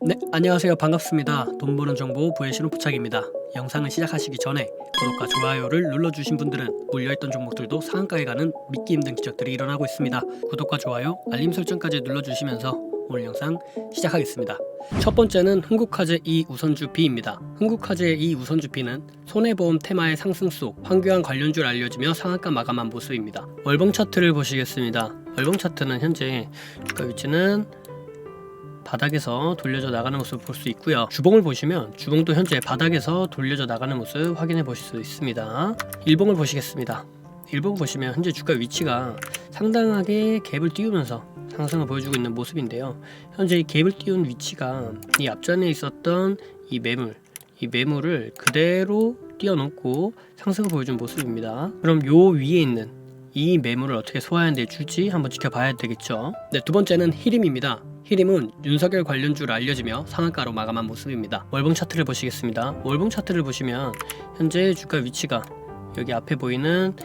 네, 안녕하세요. 반갑습니다. 돈 버는 정보 부의 부착입니다. 영상을 시작하시기 전에 구독과 좋아요를 눌러주신 분들은 물려있던 종목들도 상한가에 가는 믿기 힘든 기적들이 일어나고 있습니다. 구독과 좋아요, 알림 설정까지 눌러주시면서 오늘 영상 시작하겠습니다. 첫 번째는 흥국화재 2 우선주 B입니다. 흥국화재 2 우선주 B는 손해보험 테마의 상승 속 황교안 관련주를 알려지며 상한가 마감한 모습입니다. 월봉 차트를 보시겠습니다. 월봉 차트는 현재 주가 위치는 바닥에서 돌려져 나가는 모습을 볼 수 있고요. 주봉을 보시면 주봉도 현재 바닥에서 돌려져 나가는 모습 확인해 보실 수 있습니다. 일봉을 보시겠습니다. 일봉 보시면 현재 주가 위치가 상당하게 갭을 띄우면서 상승을 보여주고 있는 모습인데요. 현재 이 갭을 띄운 위치가 이 앞전에 있었던 이 매물을 그대로 띄워놓고 상승을 보여준 모습입니다. 그럼 요 위에 있는 이 매물을 어떻게 소화해내 줄지 한번 지켜봐야 되겠죠. 네, 두 번째는 히림입니다. 히림은 윤석열 관련주로 알려지며 상한가로 마감한 모습입니다. 월봉 차트를 보시겠습니다. 월봉 차트를 보시면 현재 주가 위치가 여기 앞에 보이는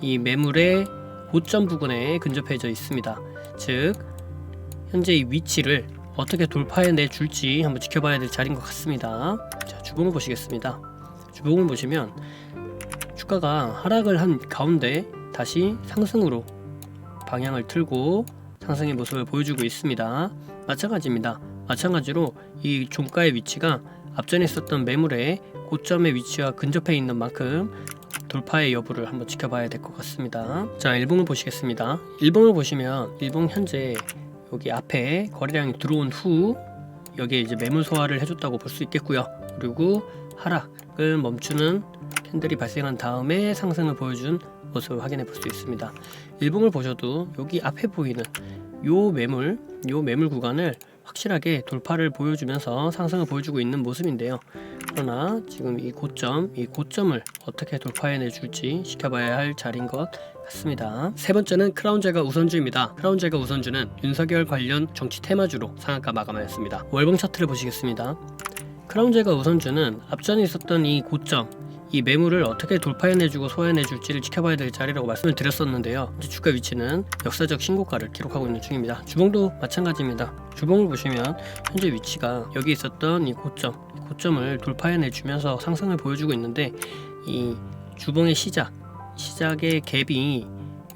이 매물의 고점 부근에 근접해져 있습니다. 즉 현재 이 위치를 어떻게 돌파해내 줄지 한번 지켜봐야 될 자리인 것 같습니다. 자, 주봉을 보시겠습니다. 주봉을 보시면 주가가 하락을 한 가운데 다시 상승으로 방향을 틀고 상승의 모습을 보여주고 있습니다. 마찬가지입니다. 마찬가지로 이 종가의 위치가 앞전에 있었던 매물의 고점의 위치와 근접해 있는 만큼 돌파의 여부를 한번 지켜봐야 될 것 같습니다. 자, 일봉을 보시겠습니다. 일봉을 보시면 일봉 현재 여기 앞에 거래량이 들어온 후 여기에 이제 매물 소화를 해줬다고 볼 수 있겠고요. 그리고 하락을 멈추는 캔들이 발생한 다음에 상승을 보여준 모습을 확인해 볼 수 있습니다. 일봉을 보셔도 여기 앞에 보이는 요 매물 구간을 확실하게 돌파를 보여주면서 상승을 보여주고 있는 모습인데요. 그러나 지금 이 고점을 어떻게 돌파해내 줄지 지켜봐야 할 자리인 것 같습니다. 세 번째는 크라운제가 우선주입니다. 크라운제가 우선주는 윤석열 관련 정치 테마주로 상한가 마감하였습니다. 월봉 차트를 보시겠습니다. 크라운제가 우선주는 앞전에 있었던 이 고점, 이 매물을 어떻게 돌파해내주고 소화해내줄지를 지켜봐야 될 자리라고 말씀을 드렸었는데요. 현재 주가 위치는 역사적 신고가를 기록하고 있는 중입니다. 주봉도 마찬가지입니다. 주봉을 보시면 현재 위치가 여기 있었던 이 고점을 돌파해내주면서 상승을 보여주고 있는데 이 주봉의 시작의 갭이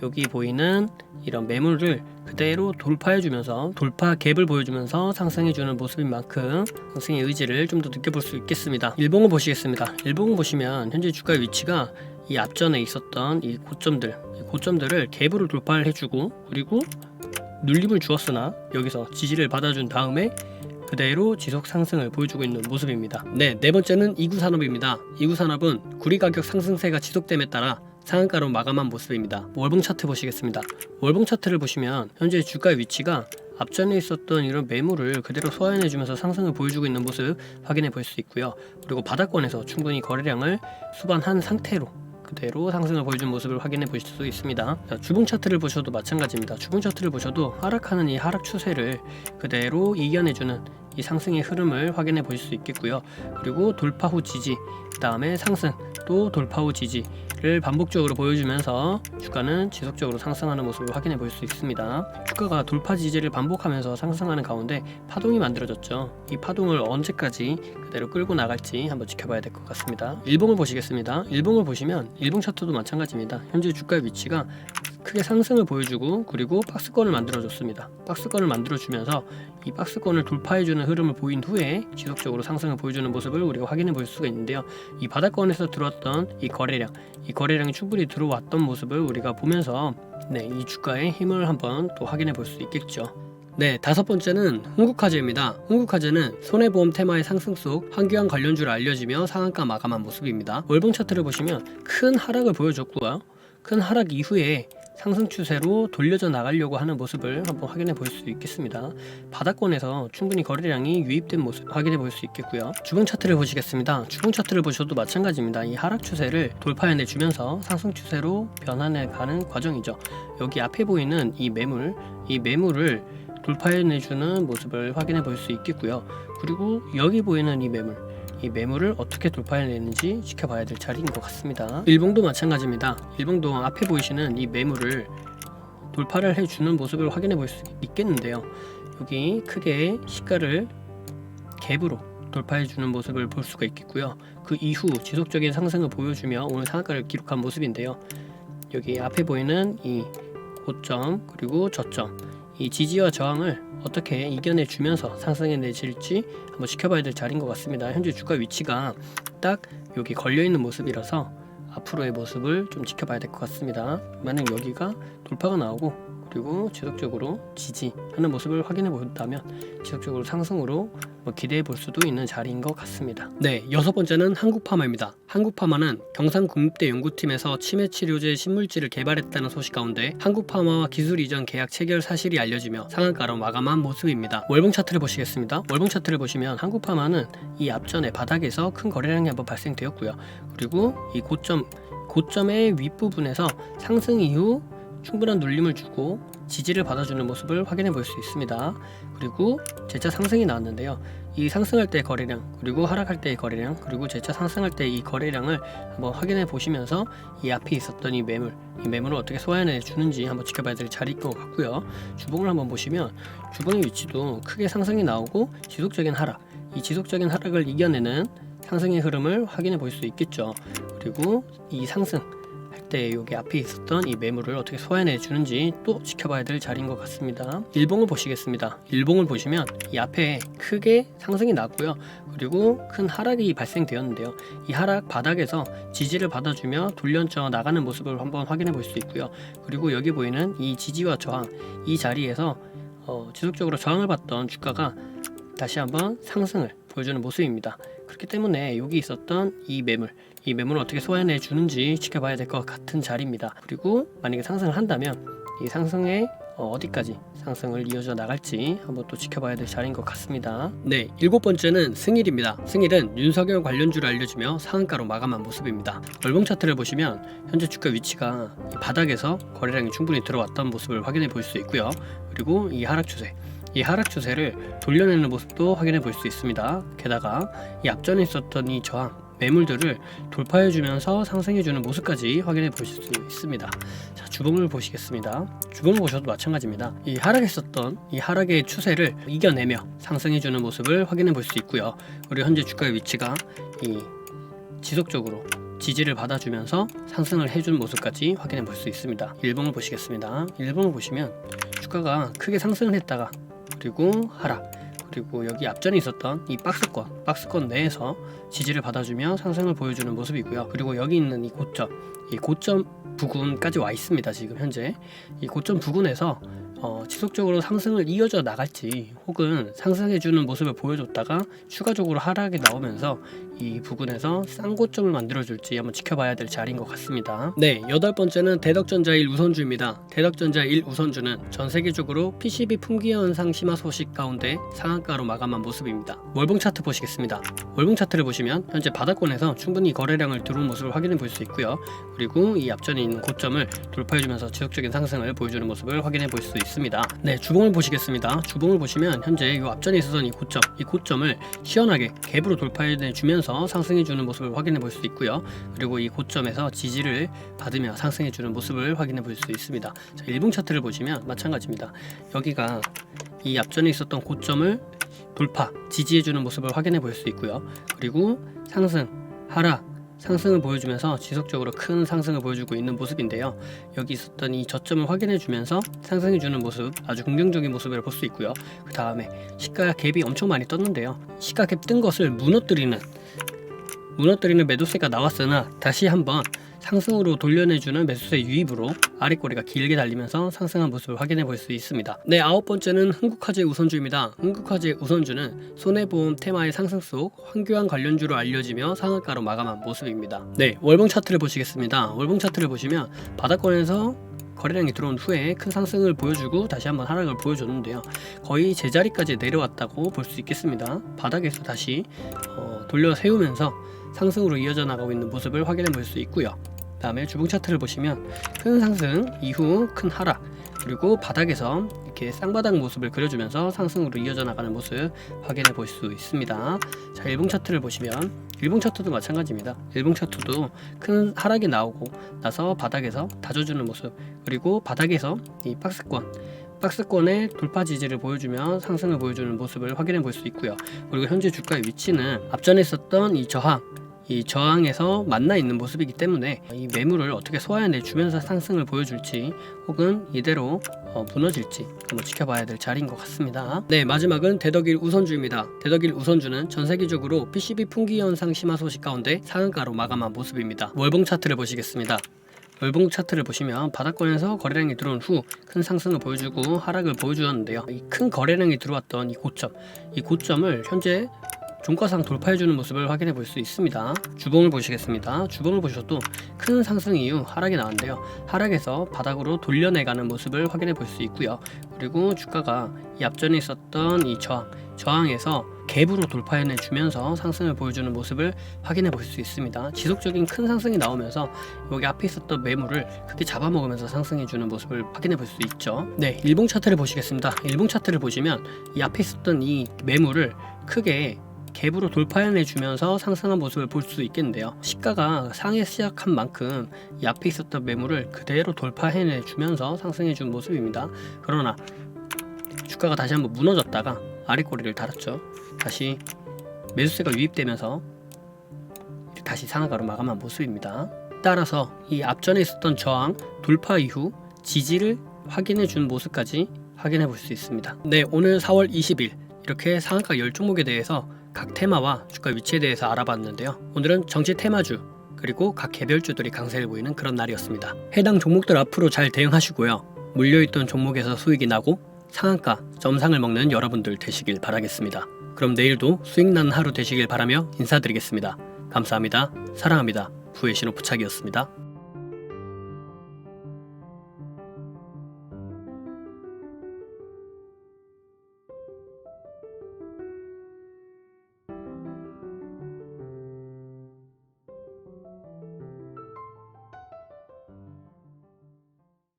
여기 보이는 이런 매물을 그대로 돌파해주면서 돌파 갭을 보여주면서 상승해주는 모습인 만큼 상승의 의지를 좀 더 느껴볼 수 있겠습니다. 일봉을 보시겠습니다. 일봉을 보시면 현재 주가 위치가 이 앞전에 있었던 이 고점들을 갭으로 돌파를 해주고 그리고 눌림을 주었으나 여기서 지지를 받아준 다음에 그대로 지속 상승을 보여주고 있는 모습입니다. 네 번째는 이구산업입니다. 이구산업은 구리 가격 상승세가 지속됨에 따라 상한가로 마감한 모습입니다. 월봉 차트 보시겠습니다. 월봉 차트를 보시면 현재 주가 위치가 앞전에 있었던 이런 매물을 그대로 소화해내주면서 상승을 보여주고 있는 모습 확인해 볼 수 있고요. 그리고 바닥권에서 충분히 거래량을 수반한 상태로 그대로 상승을 보여준 모습을 확인해 보실 수 있습니다. 자, 주봉 차트를 보셔도 마찬가지입니다. 주봉 차트를 보셔도 하락하는 이 하락 추세를 그대로 이겨내주는 이 상승의 흐름을 확인해 보실 수 있겠고요. 그리고 돌파 후 지지, 그 다음에 상승, 또 돌파 후 지지를 반복적으로 보여주면서 주가는 지속적으로 상승하는 모습을 확인해 볼 수 있습니다. 주가가 돌파 지지를 반복하면서 상승하는 가운데 파동이 만들어졌죠. 이 파동을 언제까지 그대로 끌고 나갈지 한번 지켜봐야 될 것 같습니다. 일봉을 보시겠습니다. 일봉을 보시면 일봉 차트도 마찬가지입니다. 현재 주가 위치가 크게 상승을 보여주고 그리고 박스권을 만들어줬습니다. 박스권을 만들어주면서 이 박스권을 돌파해주는 흐름을 보인 후에 지속적으로 상승을 보여주는 모습을 우리가 확인해 볼 수가 있는데요. 이 바닥권에서 들어왔던 이 거래량이 충분히 들어왔던 모습을 우리가 보면서 이 주가의 힘을 한번 또 확인해 볼 수 있겠죠. 네, 다섯 번째는 흥국화재입니다. 흥국화재는 손해보험 테마의 상승 속 황교안 관련주로 알려지며 상한가 마감한 모습입니다. 월봉 차트를 보시면 큰 하락을 보여줬고요. 큰 하락 이후에 상승 추세로 돌려져 나가려고 하는 모습을 한번 확인해 볼 수 있겠습니다. 바닥권에서 충분히 거래량이 유입된 모습 확인해 볼 수 있겠고요. 주봉 차트를 보시겠습니다. 주봉 차트를 보셔도 마찬가지입니다. 이 하락 추세를 돌파해내 주면서 상승 추세로 변환해 가는 과정이죠. 여기 앞에 보이는 이 매물을 돌파해내주는 모습을 확인해 볼 수 있겠고요. 그리고 여기 보이는 이 매물을 어떻게 돌파해내는지 지켜봐야 될 자리인 것 같습니다. 일봉도 마찬가지입니다. 일봉도 앞에 보이시는 이 매물을 돌파를 해주는 모습을 확인해 볼 수 있겠는데요. 여기 크게 시가를 갭으로 돌파해주는 모습을 볼 수가 있겠고요. 그 이후 지속적인 상승을 보여주며 오늘 상한가를 기록한 모습인데요. 여기 앞에 보이는 이 고점 그리고 저점, 이 지지와 저항을 어떻게 이겨내주면서 상승해내질지 한번 지켜봐야 될 자리인 것 같습니다. 현재 주가 위치가 딱 여기 걸려있는 모습이라서 앞으로의 모습을 좀 지켜봐야 될 것 같습니다. 만약 여기가 돌파가 나오고 그리고 지속적으로 지지하는 모습을 확인해 본다면 지속적으로 상승으로 기대해 볼 수도 있는 자리인 것 같습니다. 네, 여섯 번째는 한국파마입니다. 한국파마는 경상국립대 연구팀에서 치매치료제 신물질을 개발했다는 소식 가운데 한국파마와 기술 이전 계약 체결 사실이 알려지며 상한가로 마감한 모습입니다. 월봉 차트를 보시겠습니다. 월봉 차트를 보시면 한국파마는 이 앞전에 바닥에서 큰 거래량이 한번 발생되었고요. 그리고 이 고점의 윗부분에서 상승 이후 충분한 눌림을 주고 지지를 받아주는 모습을 확인해 볼 수 있습니다. 그리고 재차 상승이 나왔는데요. 이 상승할 때의 거래량 그리고 하락할 때의 거래량 그리고 재차 상승할 때 이 거래량을 한번 확인해 보시면서 이 앞에 있었던 이 매물을 어떻게 소화해 주는지 한번 지켜봐야 될 자리일 것 같고요. 주봉을 한번 보시면 주봉의 위치도 크게 상승이 나오고 지속적인 하락, 이 지속적인 하락을 이겨내는 상승의 흐름을 확인해 볼 수 있겠죠. 그리고 이 상승 때 여기 앞에 있었던 이 매물을 어떻게 소화해 주는지 또 지켜봐야 될 자리인 것 같습니다. 일봉을 보시겠습니다. 일봉을 보시면 이 앞에 크게 상승이 났고요. 그리고 큰 하락이 발생되었는데요. 이 하락 바닥에서 지지를 받아주며 돌려쳐 나가는 모습을 한번 확인해 볼 수 있고요. 그리고 여기 보이는 이 지지와 저항, 이 자리에서 지속적으로 저항을 받던 주가가 다시 한번 상승을 보여주는 모습입니다. 그렇기 때문에 여기 있었던 이 매물을 어떻게 소화해 주는지 지켜봐야 될 것 같은 자리입니다. 그리고 만약에 상승을 한다면 이 상승에 어디까지 상승을 이어져 나갈지 한번 또 지켜봐야 될 자리인 것 같습니다. 네, 일곱 번째는 승일입니다. 승일은 윤석열 관련주를 알려주며 상한가로 마감한 모습입니다. 월봉 차트를 보시면 현재 주가 위치가 이 바닥에서 거래량이 충분히 들어왔던 모습을 확인해 볼 수 있고요. 그리고 이 하락 추세를 돌려내는 모습도 확인해 볼 수 있습니다. 게다가 이 앞전에 있었던 이 저항 매물들을 돌파해주면서 상승해주는 모습까지 확인해 보실 수 있습니다. 자, 주봉을 보시겠습니다. 주봉을 보셔도 마찬가지입니다. 이 하락했었던 이 하락의 추세를 이겨내며 상승해주는 모습을 확인해 볼 수 있고요. 그리고 현재 주가의 위치가 이 지속적으로 지지를 받아주면서 상승을 해준 모습까지 확인해 볼 수 있습니다. 일봉을 보시겠습니다. 일봉을 보시면 주가가 크게 상승을 했다가 그리고 하락, 그리고 여기 앞전에 있었던 이 박스권 내에서 지지를 받아주며 상승을 보여주는 모습이고요. 그리고 여기 있는 이 고점 부근까지 와 있습니다. 지금 현재 이 고점 부근에서 지속적으로 상승을 이어져 나갈지 혹은 상승해주는 모습을 보여줬다가 추가적으로 하락이 나오면서 이 부근에서 쌍고점을 만들어줄지 한번 지켜봐야 될 자리인 것 같습니다. 네, 여덟 번째는 대덕전자 1 우선주입니다. 대덕전자 1 우선주는 전 세계적으로 PCB 품귀 현상 심화 소식 가운데 상한가로 마감한 모습입니다. 월봉 차트 보시겠습니다. 월봉 차트를 보시면 현재 바닥권에서 충분히 거래량을 들어온 모습을 확인해 볼 수 있고요. 그리고 이 앞전에 있는 고점을 돌파해주면서 지속적인 상승을 보여주는 모습을 확인해 볼 수 있습니다. 네, 주봉을 보시겠습니다. 주봉을 보시면 현재 이 앞전에 있었던 이 고점을 시원하게 갭으로 돌파해 주면서 상승해주는 모습을 확인해 볼 수 있고요. 그리고 이 고점에서 지지를 받으며 상승해주는 모습을 확인해 볼 수 있습니다. 자, 일봉 차트를 보시면 마찬가지입니다. 여기가 이 앞전에 있었던 고점을 돌파, 지지해주는 모습을 확인해 볼 수 있고요. 그리고 상승, 하락, 상승을 보여주면서 지속적으로 큰 상승을 보여주고 있는 모습인데요. 여기 있었던 이 저점을 확인해주면서 상승해주는 모습, 아주 긍정적인 모습을 볼 수 있고요. 그 다음에 시가 갭이 엄청 많이 떴는데요. 시가 갭 뜬 것을 무너뜨리는 매도세가 나왔으나 다시 한번 상승으로 돌려내주는 매수세 유입으로 아랫꼬리가 길게 달리면서 상승한 모습을 확인해 볼 수 있습니다. 네, 아홉 번째는 흥국화재 우선주입니다. 흥국화재 우선주는 손해보험 테마의 상승 속 황교안 관련주로 알려지며 상한가로 마감한 모습입니다. 네, 월봉 차트를 보시겠습니다. 월봉 차트를 보시면 바닥권에서 거래량이 들어온 후에 큰 상승을 보여주고 다시 한번 하락을 보여줬는데요. 거의 제자리까지 내려왔다고 볼 수 있겠습니다. 바닥에서 다시 돌려 세우면서 상승으로 이어져 나가고 있는 모습을 확인해 볼 수 있고요. 다음에 주봉 차트를 보시면 큰 상승 이후 큰 하락, 그리고 바닥에서 이렇게 쌍바닥 모습을 그려주면서 상승으로 이어져 나가는 모습 확인해 볼 수 있습니다. 자, 일봉 차트를 보시면 일봉 차트도 마찬가지입니다. 일봉 차트도 큰 하락이 나오고 나서 바닥에서 다져주는 모습, 그리고 바닥에서 이 박스권 박스권의 돌파 지지를 보여주면 상승을 보여주는 모습을 확인해 볼 수 있고요. 그리고 현재 주가의 위치는 앞전에 있었던 이 저항에서 만나 있는 모습이기 때문에 이 매물을 어떻게 소화해내 주면서 상승을 보여줄지 혹은 이대로 무너질지 한번 지켜봐야 될 자리인 것 같습니다. 네, 마지막은 대덕일 우선주입니다. 대덕일 우선주는 전 세계적으로 PCB 풍기 현상 심화 소식 가운데 상한가로 마감한 모습입니다. 월봉 차트를 보시겠습니다. 월봉 차트를 보시면 바닥권에서 거래량이 들어온 후 큰 상승을 보여주고 하락을 보여주었는데요. 이 큰 거래량이 들어왔던 이 고점을 현재 종가상 돌파해주는 모습을 확인해 볼 수 있습니다. 주봉을 보시겠습니다. 주봉을 보셔도 큰 상승 이후 하락이 나왔는데요. 하락에서 바닥으로 돌려내가는 모습을 확인해 볼 수 있고요. 그리고 주가가 이 앞전에 있었던 이 저항에서 갭으로 돌파해내 주면서 상승을 보여주는 모습을 확인해 볼 수 있습니다. 지속적인 큰 상승이 나오면서 여기 앞에 있었던 매물을 크게 잡아먹으면서 상승해 주는 모습을 확인해 볼 수 있죠. 네, 일봉 차트를 보시겠습니다. 일봉 차트를 보시면 이 앞에 있었던 이 매물을 크게 갭으로 돌파해내 주면서 상승한 모습을 볼 수 있겠는데요. 시가가 상해 시작한 만큼 이 앞에 있었던 매물을 그대로 돌파해내 주면서 상승해 준 모습입니다. 그러나 주가가 다시 한번 무너졌다가 아래꼬리를 달았죠. 다시 매수세가 유입되면서 다시 상한가로 마감한 모습입니다. 따라서 이 앞전에 있었던 저항 돌파 이후 지지를 확인해 준 모습까지 확인해 볼 수 있습니다. 네, 오늘 4월 20일 이렇게 상한가 10종목에 대해서 각 테마와 주가 위치에 대해서 알아봤는데요. 오늘은 정치 테마주 그리고 각 개별주들이 강세를 보이는 그런 날이었습니다. 해당 종목들 앞으로 잘 대응하시고요. 물려있던 종목에서 수익이 나고 상한가 점상을 먹는 여러분들 되시길 바라겠습니다. 그럼 내일도 수익 나는 하루 되시길 바라며 인사드리겠습니다. 감사합니다. 사랑합니다. 부의 신호 부착이었습니다.